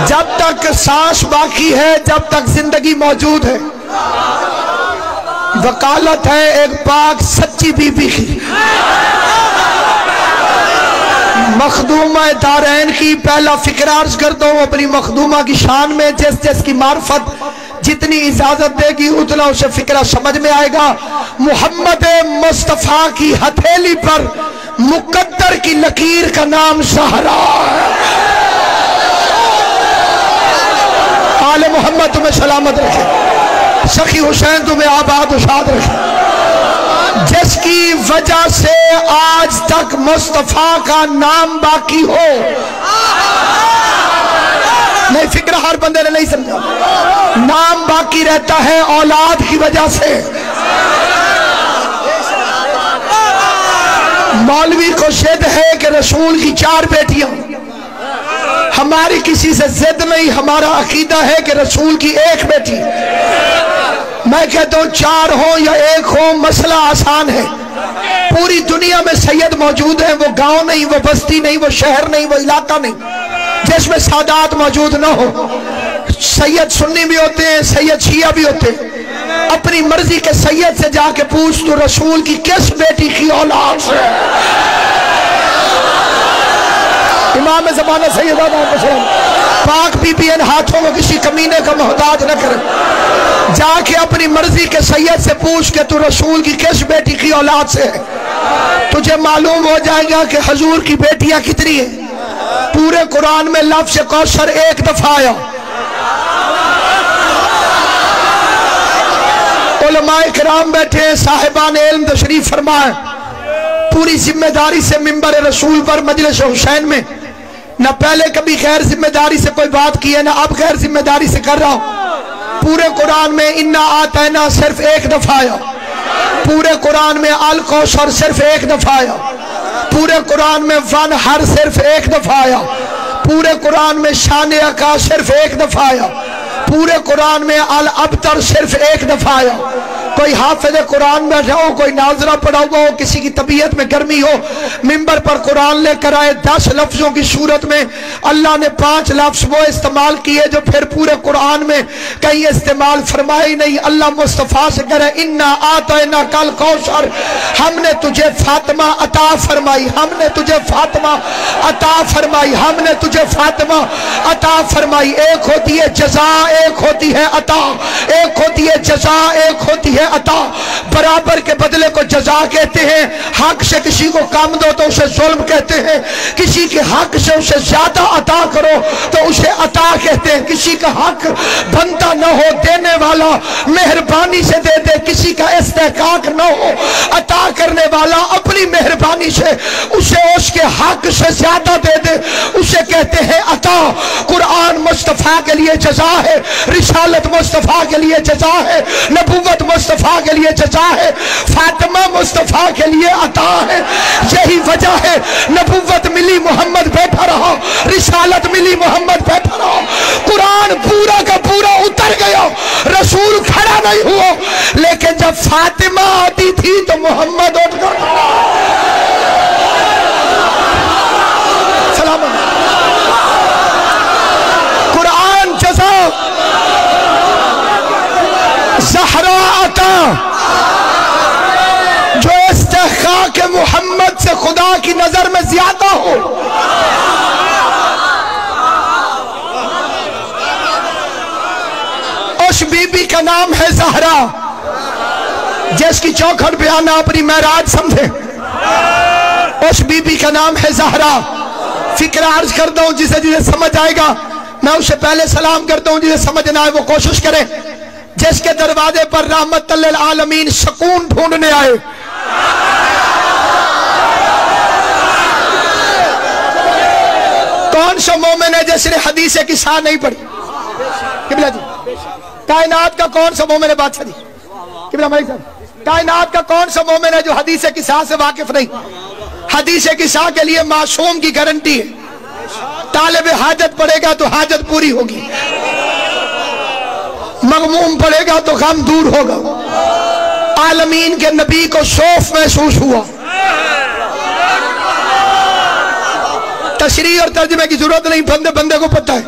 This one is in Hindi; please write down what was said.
जब तक सांस बाकी है, जब तक जिंदगी मौजूद है, वकालत है एक पाक सच्ची बीबी की, मखदूमा दारैन की। पहला फिक्र अर्ज कर दो अपनी मखदूमा की शान में, जिस जिस की मार्फत जितनी इजाजत देगी उतना उसे फिक्रा समझ में आएगा। मोहम्मद मुस्तफा की हथेली पर मुकद्दर की लकीर का नाम ज़हरा है। आले मोहम्मद तुम्हें सलामत रखे, सखी हुसैन तुम्हें आबाद उशाद रखे। जिसकी वजह से आज तक मुस्तफा का नाम बाकी हो, नहीं फिक्र हर बंदे ने नहीं समझा, नाम बाकी रहता है औलाद की वजह से। मौलवी को जिद है कि रसूल की 4 बेटियां, हमारी किसी से जिद नहीं, हमारा अकीदा है कि रसूल की 1 बेटी। मैं कहता हूं 4 हो या 1 हो, मसला आसान है। पूरी दुनिया में सैयद मौजूद है, वो गांव नहीं, वो बस्ती नहीं, वो शहर नहीं, वो इलाका नहीं जिसमें सादात मौजूद ना हो। सैयद सुन्नी भी होते हैं, सैयद शिया भी होते हैं। अपनी मर्जी के सैयद से जाके पूछ तो रसूल की किस बेटी की औलाद से। इमाम ज़माना सैयद पाक बीबी इन हाथों में किसी कमीने का मोहताज न करे। जाके अपनी मर्जी के सैयद से पूछ के तू रसूल की किस बेटी की औलाद से है, तुझे मालूम हो जाएगा कि हजूर की बेटियां कितनी है। पूरे कुरान में लफ्ज़ कौसर 1 दफा आया। उलमाए किराम बैठे, साहिबान इल्म तशरीफ फरमाए। पूरी जिम्मेदारी से मिंबर रसूल पर मजलिस हुसैन में न पहले कभी गैर जिम्मेदारी से कोई बात की है, ना अब गैर जिम्मेदारी से कर रहा हूं। पूरे कुरान में इन्ना आतैना सिर्फ 1 दफा आया। पूरे कुरान में अल कौसर सिर्फ 1 दफा आया। पूरे कुरान में वन हर सिर्फ 1 दफा आया। पूरे कुरान में शान अका सिर्फ 1 दफा आया। पूरे कुरान में अल अबतर सिर्फ 1 दफा आया। कोई हाफिज कुरान बैठा हो, कोई नाजरा पढ़ा हुआ हो, किसी की तबीयत में गर्मी हो, मिंबर पर कुरान लेकर आए, 10 लफ्जों की सूरत में अल्लाह ने 5 लफ्ज वो इस्तेमाल किए जो फिर पूरे कुरान में कहीं इस्तेमाल फरमाए नहीं। अल्लाह मुस्तफा से करे इन्ना आतैना कल कौसर, हमने तुझे फातिमा अता फरमाई, हमने तुझे फातिमा अता फरमाई, हमने तुझे फातिमा अता फरमाई। एक होती है जजा, एक होती है अता, एक होती है जजा, एक होती है अता। बराबर के बदले को जजा कहते हैं। हक से किसी को कम दो तो उसे जुल्म कहते हैं। किसी के हक से उसे ज्यादा अता करो तो उसे अता कहते हैं। किसी का हक बनता न हो, देने वाला मेहरबानी से दे दे, किसी का इस्तेहकाक न हो, अता करने वाला अपनी मेहरबानी से उसे उसके हक से ज्यादा दे दे, उसे कहते हैं अता। कुरान मुस्तफा के लिए जजा है, रिसालत मुस्तफा के लिए जजा है, नबूवत मुस्तफा के लिए जजा है, फातिमा मुस्तफा के लिए अता है। यही वजह है नबूवत मिली मोहम्मद बैठा रहा, रिसालत मिली मोहम्मद बैठा रहा। कुरान पूरा का पूरा उतर गया, रसूल खड़ा नहीं हुआ, लेकिन जब फातिमा आती थी तो मोहम्मद उठकर सलाम। कुरान जजा, ज़हरा अता, जो इस्तेहकाक मोहम्मद से खुदा की नजर में ज्यादा हो। उस बीबी का नाम है ज़हरा, जिसकी चौखट पे आना अपनी महराज समझे। उस बीबी का नाम है ज़हरा। फिक्र अर्ज करता हूं, जिसे जिसे समझ आएगा मैं उसे पहले सलाम करता हूं, जिसे समझ ना आए वो कोशिश करे। जिसके दरवाजे पर रहमत लिल आलमीन सुकून ढूंढने आए, कौन सा मोमिन है जिसने हदीस की सा नहीं पढ़ी? किबला जी, कायनात का कौन सा मोमिन है? बादशाह जी, किबला मलिक साहब, कायनात का कौन सा मोमिन है जो हदीस की सा से वाकिफ नहीं? हदीस की सा के लिए मासूम की गारंटी है। तालिब हाजत पड़ेगा तो हाजत पूरी होगी, मगमूम पड़ेगा तो गम दूर होगा। आलमीन के नबी को शौफ महसूस हुआ। तशरीह और तर्जमे की जरूरत नहीं, बंदे बंदे को पता है।